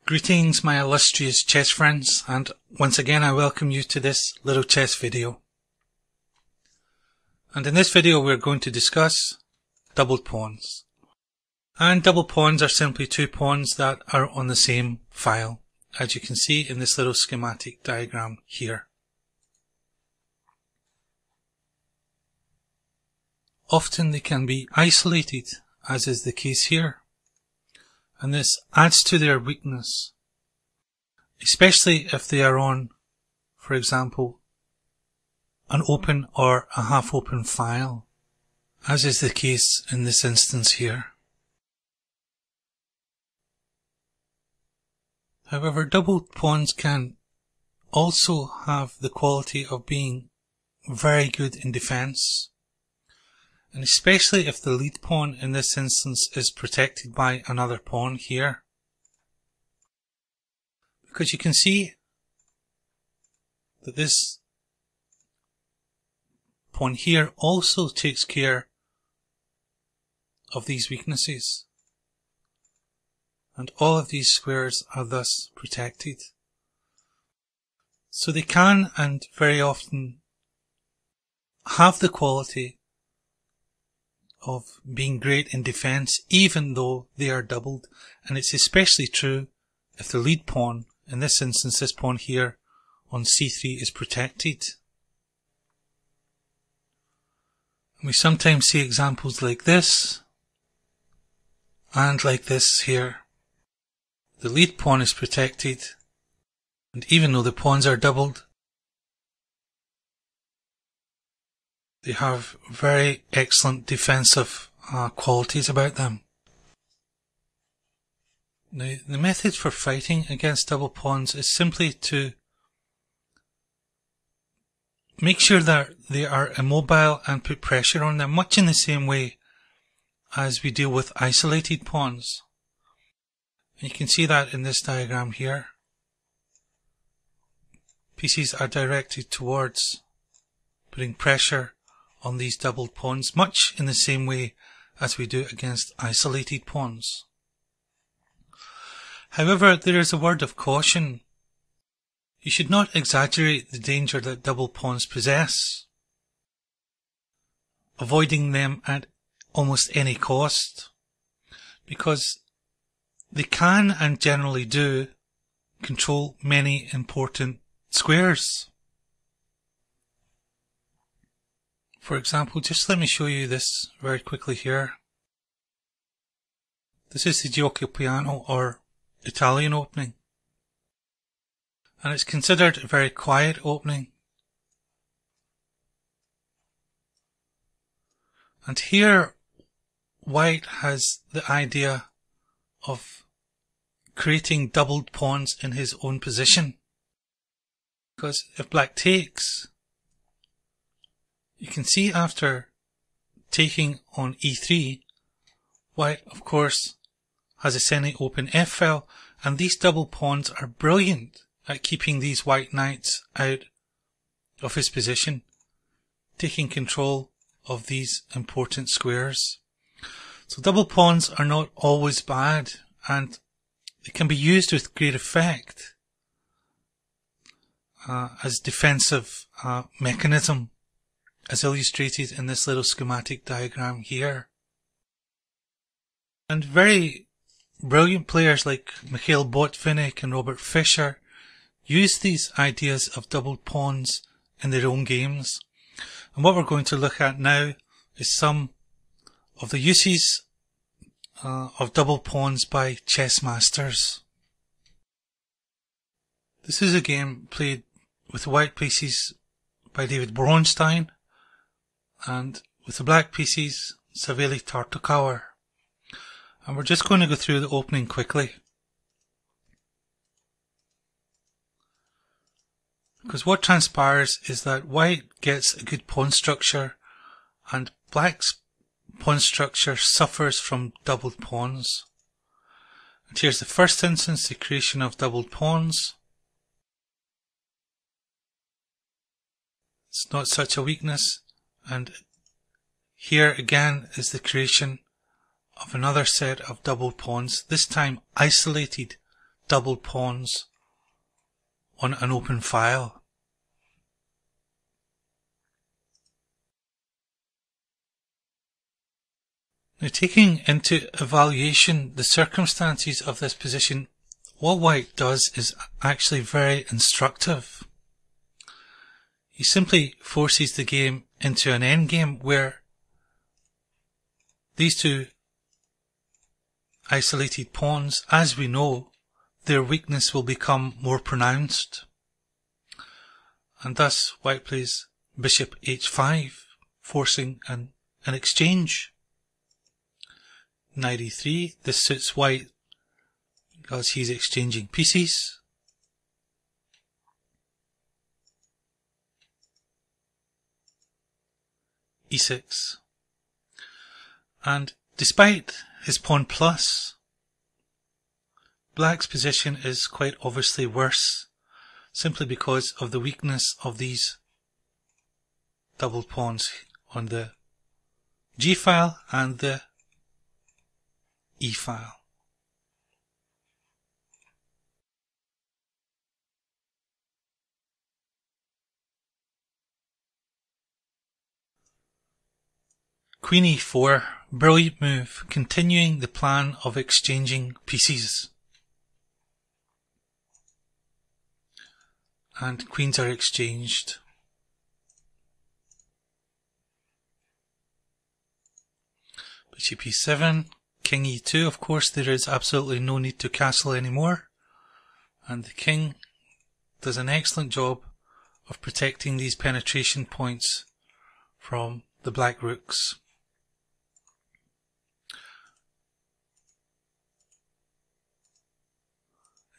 Greetings my illustrious chess friends, and once again I welcome you to this little chess video. And in this video we're going to discuss doubled pawns. And double pawns are simply two pawns that are on the same file, as you can see in this little schematic diagram here. Often they can be isolated, as is the case here. And this adds to their weakness, especially if they are on, for example, an open or a half-open file, as is the case in this instance here. However, doubled pawns can also have the quality of being very good in defense, and especially if the lead pawn in this instance is protected by another pawn here. Because you can see that this pawn here also takes care of these weaknesses, and all of these squares are thus protected. So they can and very often have the quality of being great in defense, even though they are doubled, and it's especially true if the lead pawn, in this instance this pawn here on c3, is protected. And we sometimes see examples like this and like this here. The lead pawn is protected, and even though the pawns are doubled, they have very excellent defensive qualities about them. Now, the method for fighting against double pawns is simply to make sure that they are immobile and put pressure on them, much in the same way as we deal with isolated pawns. And you can see that in this diagram here. Pieces are directed towards putting pressure on these doubled pawns, much in the same way as we do against isolated pawns. However, there is a word of caution. You should not exaggerate the danger that double pawns possess, avoiding them at almost any cost, because they can and generally do control many important squares. For example, just let me show you this very quickly here. This is the Gioco Piano or Italian opening, and it's considered a very quiet opening. And here White has the idea of creating doubled pawns in his own position, because if Black takes, you can see after taking on e3, White of course has a semi-open f-file, and these double pawns are brilliant at keeping these white knights out of his position, taking control of these important squares. So double pawns are not always bad, and they can be used with great effect as defensive mechanism, as illustrated in this little schematic diagram here. And very brilliant players like Mikhail Botvinnik and Robert Fischer use these ideas of doubled pawns in their own games. And what we're going to look at now is some of the uses of double pawns by chess masters. This is a game played with the white pieces by David Bronstein, and with the black pieces Saveli Tartakower. And we're just going to go through the opening quickly. Because what transpires is that white gets a good pawn structure and black's pawn structure suffers from doubled pawns. And here's the first instance, the creation of doubled pawns. It's not such a weakness. And here again is the creation of another set of doubled pawns, this time isolated doubled pawns on an open file. Now, taking into evaluation the circumstances of this position, what white does is actually very instructive. He simply forces the game into an endgame where these two isolated pawns, as we know, their weakness will become more pronounced. And thus white plays bishop h5, forcing an exchange. Knight e3, this suits white because he's exchanging pieces. e6. And despite his pawn plus, black's position is quite obviously worse, simply because of the weakness of these doubled pawns on the G file and the E file. Queen e4, brilliant move, continuing the plan of exchanging pieces. And queens are exchanged. Bishop e7, king e2, of course there is absolutely no need to castle anymore. And the king does an excellent job of protecting these penetration points from the black rooks.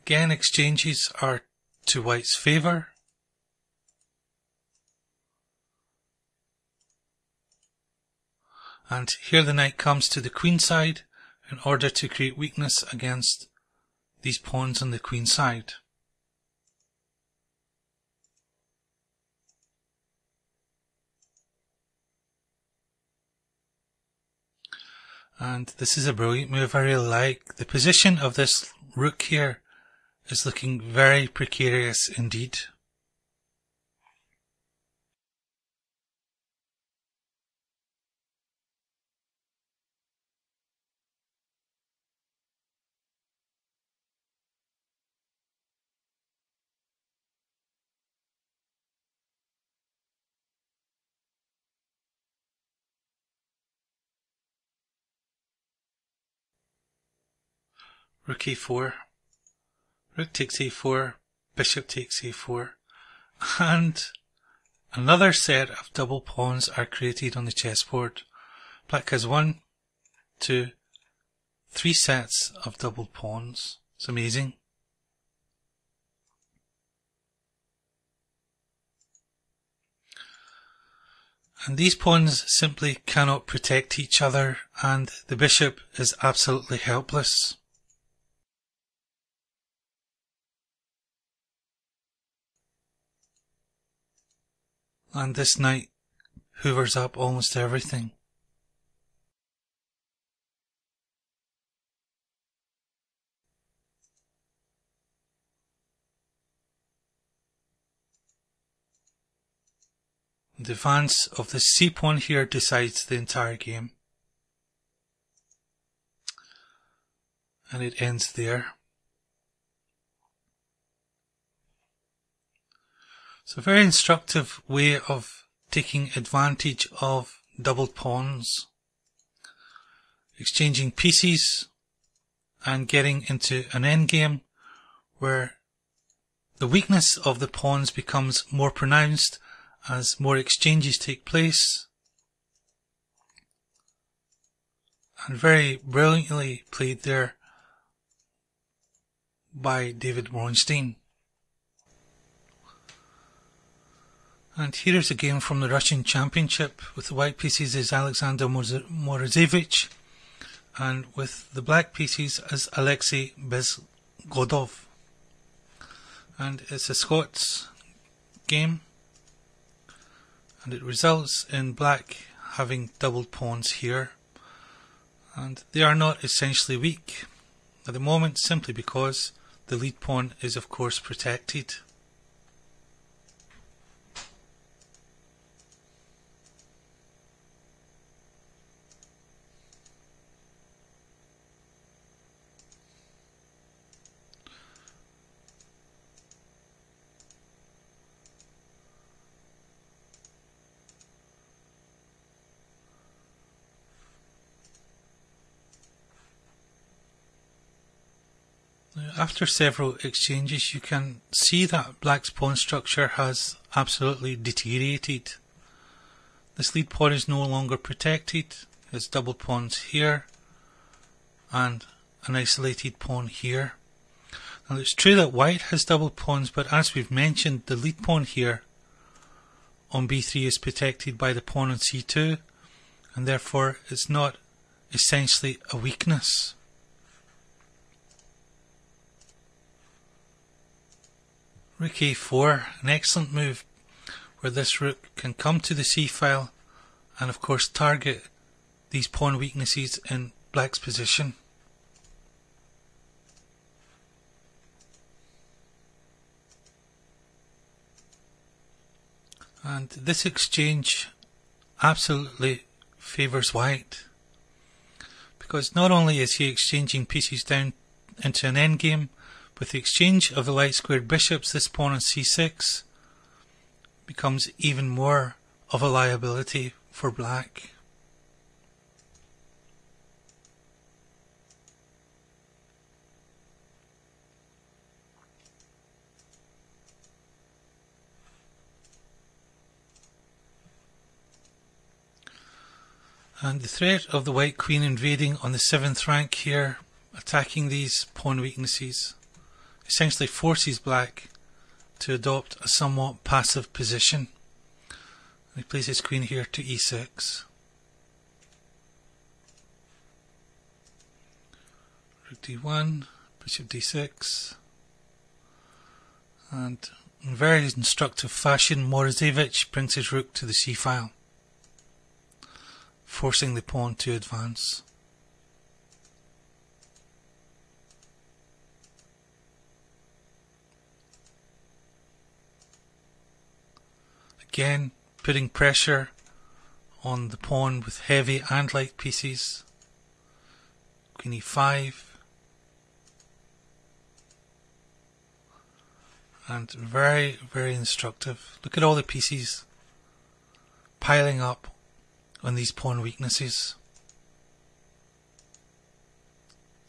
Again, exchanges are to white's favour. And here the knight comes to the queen side in order to create weakness against these pawns on the queen side. And this is a brilliant move I really like. The position of this rook here is looking very precarious indeed. Rook e4, rook takes a4, bishop takes a4, and another set of double pawns are created on the chessboard. Black has 1, 2, 3 sets of double pawns. It's amazing. And these pawns simply cannot protect each other, and the bishop is absolutely helpless. And this knight hoovers up almost everything. The advance of the c-pawn here decides the entire game. And it ends there. It's a very instructive way of taking advantage of doubled pawns, exchanging pieces and getting into an endgame where the weakness of the pawns becomes more pronounced as more exchanges take place. And very brilliantly played there by David Bronstein. And here is a game from the Russian Championship. With the white pieces is Alexander Morozevich, and with the black pieces is Alexei Bezgodov. And it's a Scots game, and it results in black having doubled pawns here, and they are not essentially weak at the moment simply because the lead pawn is of course protected. After several exchanges, you can see that black's pawn structure has absolutely deteriorated. This lead pawn is no longer protected. There's double pawns here and an isolated pawn here. Now it's true that white has double pawns, but as we've mentioned, the lead pawn here on b3 is protected by the pawn on c2, and therefore it's not essentially a weakness. Rook a4, an excellent move where this rook can come to the c-file and of course target these pawn weaknesses in black's position. And this exchange absolutely favours white, because not only is he exchanging pieces down into an endgame, with the exchange of the light squared bishops, this pawn on c6 becomes even more of a liability for black. And the threat of the white queen invading on the 7th rank here, attacking these pawn weaknesses, essentially forces black to adopt a somewhat passive position. He plays his queen here to e6. Rook d1, bishop d6, and in very instructive fashion Morozevich brings his rook to the c-file, forcing the pawn to advance. Again, putting pressure on the pawn with heavy and light pieces. Queen e5. And very, very instructive. Look at all the pieces piling up on these pawn weaknesses.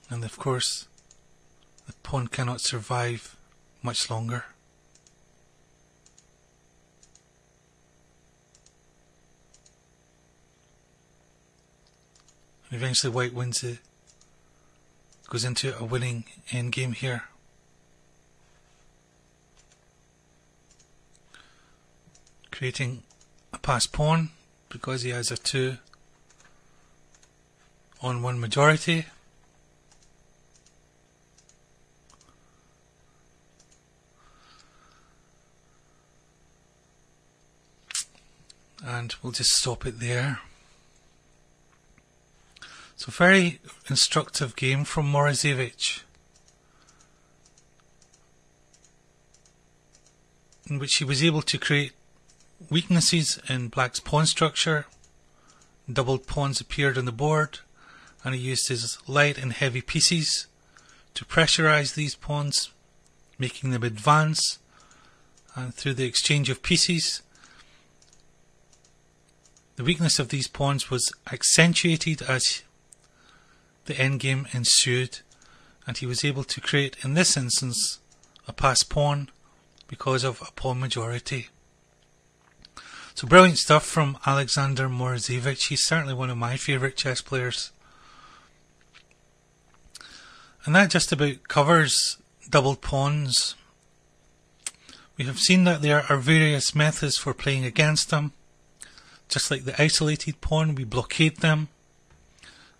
And of course, the pawn cannot survive much longer. Eventually white wins it, goes into a winning endgame here. Creating a passed pawn because he has a 2-on-1 majority. And we'll just stop it there. So very instructive game from Morozevich, in which he was able to create weaknesses in black's pawn structure. Doubled pawns appeared on the board, and he used his light and heavy pieces to pressurize these pawns, making them advance, and through the exchange of pieces, the weakness of these pawns was accentuated as the endgame ensued, and he was able to create, in this instance, a passed pawn because of a pawn majority. So brilliant stuff from Alexander Morozeivich. He's certainly one of my favourite chess players. And that just about covers doubled pawns. We have seen that there are various methods for playing against them. Just like the isolated pawn, we blockade them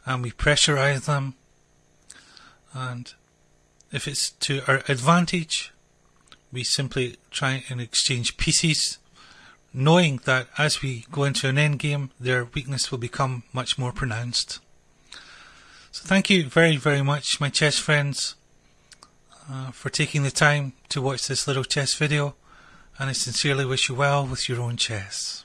and we pressurize them, and if it's to our advantage, we simply try and exchange pieces, knowing that as we go into an endgame, their weakness will become much more pronounced. So thank you very, very much, my chess friends, for taking the time to watch this little chess video, and I sincerely wish you well with your own chess.